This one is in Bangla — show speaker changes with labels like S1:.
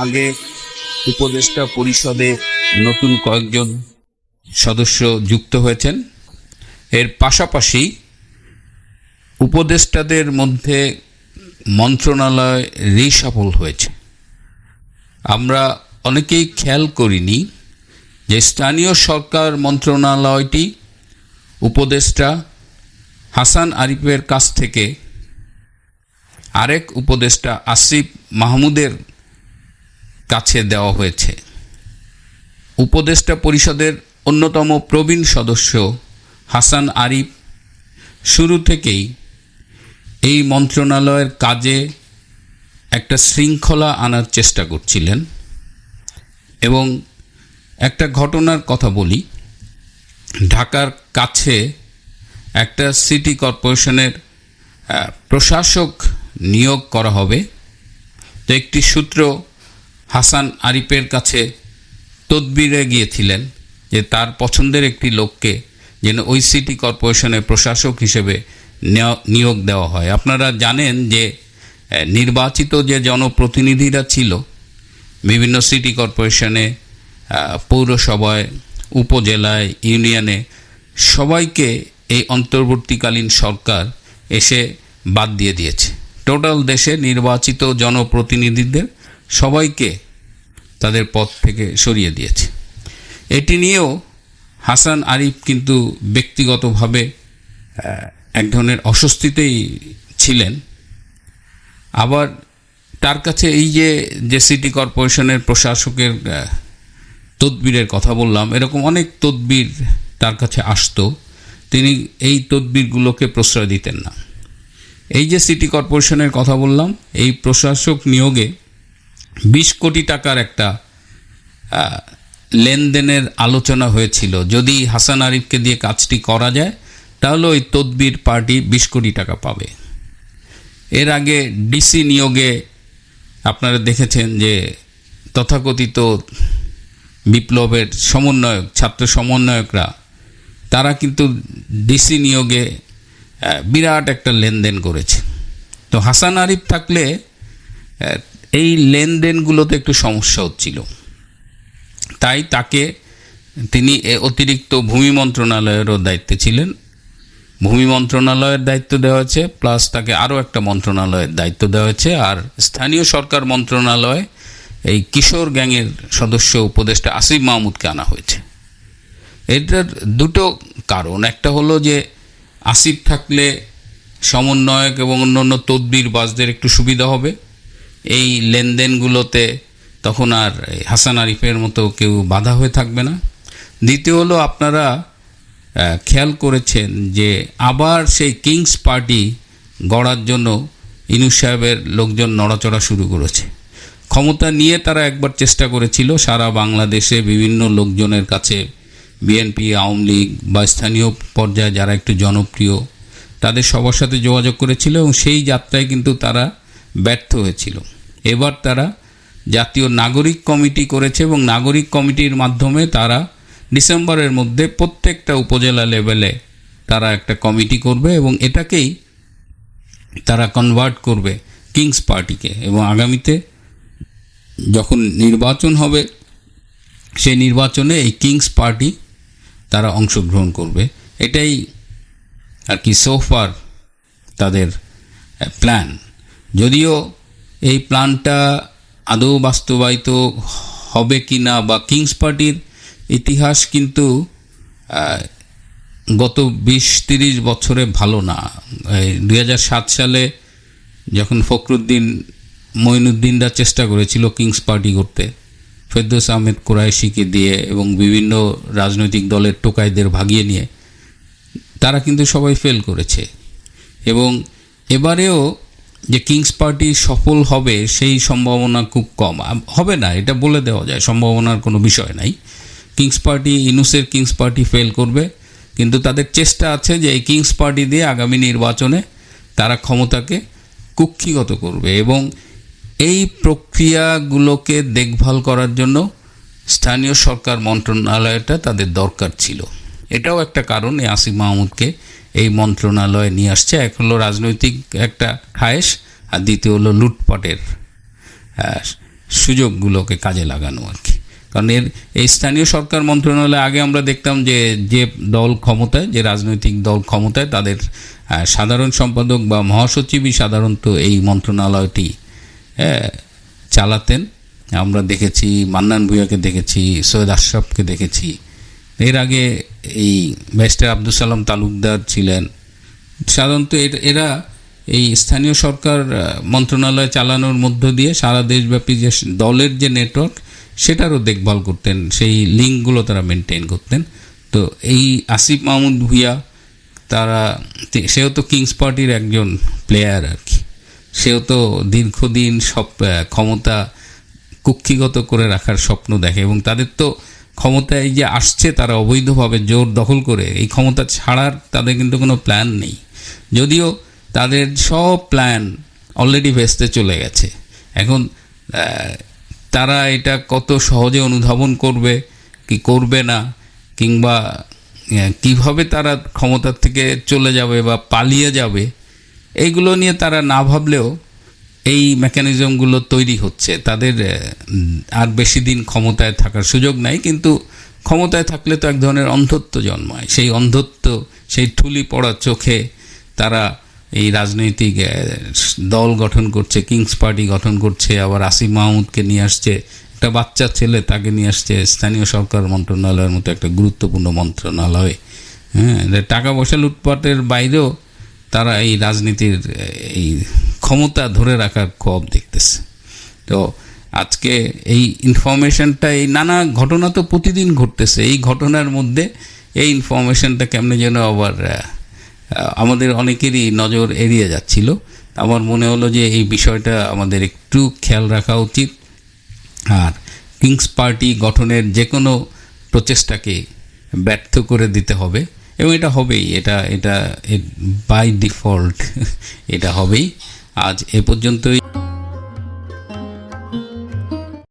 S1: আগে উপদেষ্টা পরিষদে নতুন কয়েকজন সদস্য যুক্ত হয়েছেন। এর পাশাপাশি উপদেষ্টাদের মধ্যে মন্ত্রণালয় রিশাফল হয়েছে। আমরা অনেকেই খেয়াল করিনি যে স্থানীয় সরকার মন্ত্রণালয়টি উপদেষ্টা হাসান আরিফের কাছ থেকে আরেক উপদেষ্টা আসিফ মাহমুদের কাছে দেওয়া হয়েছে। উপদেষ্টা পরিষদের অন্যতম প্রবীণ সদস্য হাসান আরিফ শুরু থেকেই এই মন্ত্রণালয়ের কাজে একটা শৃঙ্খলা আনার চেষ্টা করছিলেন। এবং একটা ঘটনার কথা বলি, ঢাকার কাছে একটা সিটি কর্পোরেশনের প্রশাসক নিয়োগ করা হবে। তো একটি সূত্র হাসান আরিফের কাছে তদবিরে গিয়েছিলেন যে তার পছন্দের একটি লোককে যেন ওই সিটি কর্পোরেশনের প্রশাসক হিসেবে নিয়োগ দেওয়া হয়। আপনারা জানেন যে নির্বাচিত যে জনপ্রতিনিধিরা ছিল বিভিন্ন সিটি কর্পোরেশনে, পৌরসভায়, উপজেলায়, ইউনিয়নে, সবাইকে এই অন্তর্বর্তীকালীন সরকার এসে বাদ দিয়ে দিয়েছে। টোটাল দেশে নির্বাচিত জনপ্রতিনিধিদের সবাইকে তাদের পদ থেকে সরিয়ে দিয়েছে। এটি নিয়েও হাসান আরিফ কিন্তু ব্যক্তিগতভাবে এক ধরনের অস্বস্তিতেই ছিলেন। আবার তার কাছে এই যে সিটি কর্পোরেশনের প্রশাসকের তদবিরের কথা বললাম, এরকম অনেক তদবির তার কাছে আসতো, তিনি এই তদবিরগুলোকে প্রশ্রয় দিতেন না। এই যে সিটি কর্পোরেশনের কথা বললাম, এই প্রশাসক নিয়োগে 20 কোটি টাকার একটা লেনদেনের আলোচনা হয়েছিল। যদি হাসান আরিফকে দিয়ে কাজটি করা যায় তাহলে ওই তদবির পার্টি 20 কোটি টাকা পাবে। এর আগে ডিসি নিয়োগে আপনারা দেখেছেন যে তথাকথিত বিপ্লবের সমন্বয়ক, ছাত্র সমন্বয়করা, তারা কিন্তু ডিসি নিয়োগে বিরাট একটা লেনদেন করেছে। তো হাসান আরিফ থাকলে এই লেনদেনগুলোতে একটু সমস্যা হচ্ছিল, তাই তিনি অতিরিক্ত ভূমি মন্ত্রণালয়েরও দায়িত্বে ছিলেন। ভূমি মন্ত্রণালয়ের দায়িত্ব দেওয়া হয়েছে, প্লাস তাকে আরও একটা মন্ত্রণালয়ের দায়িত্ব দেওয়া হয়েছে। আর স্থানীয় সরকার মন্ত্রণালয়ে এই কিশোর গ্যাংয়ের সদস্য উপদেষ্টা আসিফ মাহমুদকে আনা হয়েছে। এটার দুটো কারণ। একটা হলো যে আসিফ থাকলে সমন্বয়ক এবং অন্যান্য তদবিরবাজদের একটু সুবিধা হবে, এই লেনদেনগুলোতে তখন আর হাসান আরিফের মতো কেউ বাধা হয়ে থাকবে না। দ্বিতীয় হলো, আপনারা খেয়াল করেছেন যে আবার সেই কিংস পার্টি গড়ার জন্য ইউনূস সাহেবের লোকজন নড়াচড়া শুরু করেছে। ক্ষমতা নিয়ে তারা একবার চেষ্টা করেছিল সারা বাংলাদেশে বিভিন্ন লোকজনের কাছে, বিএনপি, আওয়ামী লীগ বা স্থানীয় পর্যায়ে যারা একটু জনপ্রিয়, তাদের সবার সাথে যোগাযোগ করেছিল এবং সেই যাত্রায় কিন্তু তারা ব্যর্থ হয়েছিল। এবার তারা জাতীয় নাগরিক কমিটি করেছে এবং নাগরিক কমিটির মাধ্যমে তারা ডিসেম্বরের মধ্যে প্রত্যেকটা উপজেলা লেভেলে তারা একটা কমিটি করবে এবং এটাকেই তারা কনভার্ট করবে কিংস পার্টিকে। এবং আগামীতে যখন নির্বাচন হবে, সেই নির্বাচনে এই কিংস পার্টি তারা অংশগ্রহণ করবে। এটাই আর কি সোফার তাদের প্ল্যান। যদিও এই প্ল্যানটা আদৌ বাস্তবায়িত হবে কি না, বা কিংস পার্টির ইতিহাস কিন্তু গত 20-30 বছরে ভালো না। 2007 সালে যখন ফখরুদ্দিন মঈনুদ্দিনরা চেষ্টা করেছিল কিংস পার্টি করতে, ফেরদৌস আহমেদ কুরাইশিকে দিয়ে এবং বিভিন্ন রাজনৈতিক দলের টোকাইদের ভাগিয়ে নিয়ে, তারা কিন্তু সবাই ফেল করেছে। এবং এবারেও যে কিংস পার্টি সফল হবে সেই সম্ভাবনা খুব কম। হবে না, এটা বলে দেওয়া যায়, সম্ভাবনার কোনো বিষয় নাই। কিংস পার্টি, ইউনূসের কিংস পার্টি ফেল করবে, কিন্তু তাদের চেষ্টা আছে যে এই কিংস পার্টি দিয়ে আগামী নির্বাচনে তারা ক্ষমতাকে কুক্ষিগত করবে। এবং এই প্রক্রিয়াগুলোকে দেখভাল করার জন্য স্থানীয় সরকার মন্ত্রণালয়টা তাদের দরকার ছিল। এটাও একটা কারণ এই আসিফ মাহমুদকে এই মন্ত্রণালয়ে নিয়ে আসছে। এক হলো রাজনৈতিক একটা খায়েশ, আর দ্বিতীয় হলো লুটপাটের সুযোগগুলোকে কাজে লাগানো আর কি। কারণ এই স্থানীয় সরকার মন্ত্রণালয়ে আগে আমরা দেখতাম যে দল ক্ষমতায়, যে রাজনৈতিক দল ক্ষমতায়, তাদের সাধারণ সম্পাদক বা মহাসচিবই সাধারণত এই মন্ত্রণালয়টি চালাতেন। আমরা দেখেছি মান্নান ভূঁইয়াকে দেখেছি, সৈয়দ আশরাফকে দেখেছি। এর আগে এই ব্যারিস্টার আব্দুল সালাম তালুকদার ছিলেন। সাধারণত এরা এই স্থানীয় সরকার মন্ত্রণালয় চালানোর মধ্য দিয়ে সারা দেশব্যাপী যে দলের যে নেটওয়ার্ক, সেটারও দেখভাল করতেন, সেই লিঙ্কগুলো তারা মেনটেন করতেন। তো এই আসিফ মাহমুদ ভূঁইয়া, সেও তো কিংস পার্টির একজন প্লেয়ার আর কি। সেও তো দীর্ঘদিন সব ক্ষমতা কুক্ষিগত করে রাখার স্বপ্ন দেখে, এবং তাদের তো ক্ষমতায় যে আসছে তারা অবৈধভাবে জোর দখল করে, এই ক্ষমতা ছাড়ার তাদের কিন্তু কোনো প্ল্যান নেই। যদিও তাদের সব প্ল্যান অলরেডি ভেস্তে চলে গেছে। এখন তারা এটা কত সহজে অনুধাবন করবে কি করবে না, কিংবা কিভাবে তারা ক্ষমতার থেকে চলে যাবে বা পালিয়ে যাবে, এইগুলো নিয়ে তারা না ভাবলেও এই মেকানিজমগুলো তৈরি হচ্ছে। তাদের আর বেশি দিন ক্ষমতায় থাকার সুযোগ নাই, কিন্তু ক্ষমতায় থাকলে তো এক ধরনের অন্ধত্ব জন্মায়। সেই অন্ধত্ব, সেই ঠুলি পড়া চোখে তারা এই রাজনৈতিক দল গঠন করছে, কিংস পার্টি গঠন করছে, আবার আসিফ মাহমুদকে নিয়ে আসছে, একটা বাচ্চা ছেলে তাকে নিয়ে আসছে স্থানীয় সরকার মন্ত্রণালয়ের মতো একটা গুরুত্বপূর্ণ মন্ত্রণালয়। হ্যাঁ, টাকা পয়সা লুটপাটের বাইরেও তারা এই রাজনীতির এই ক্ষমতা ধরে রাখার খোয়াব দেখতেছে। তো আজকে এই ইনফরমেশনটা, এই নানা ঘটনা তো প্রতিদিন ঘটতেছে, এই ঘটনার মধ্যে এই ইনফরমেশনটা কেমনে যেন আবার আমাদের অনেকেরই নজর এড়িয়ে যাচ্ছিল। আমার মনে হলো যে এই বিষয়টা আমাদের একটু খেয়াল রাখা উচিত, আর কিংস পার্টি গঠনের যে কোনো প্রচেষ্টাকে ব্যর্থ করে দিতে হবে, এবং এটা হবেই, এটা বাই ডিফল্ট এটা হবেই। আজ এ পর্যন্তই।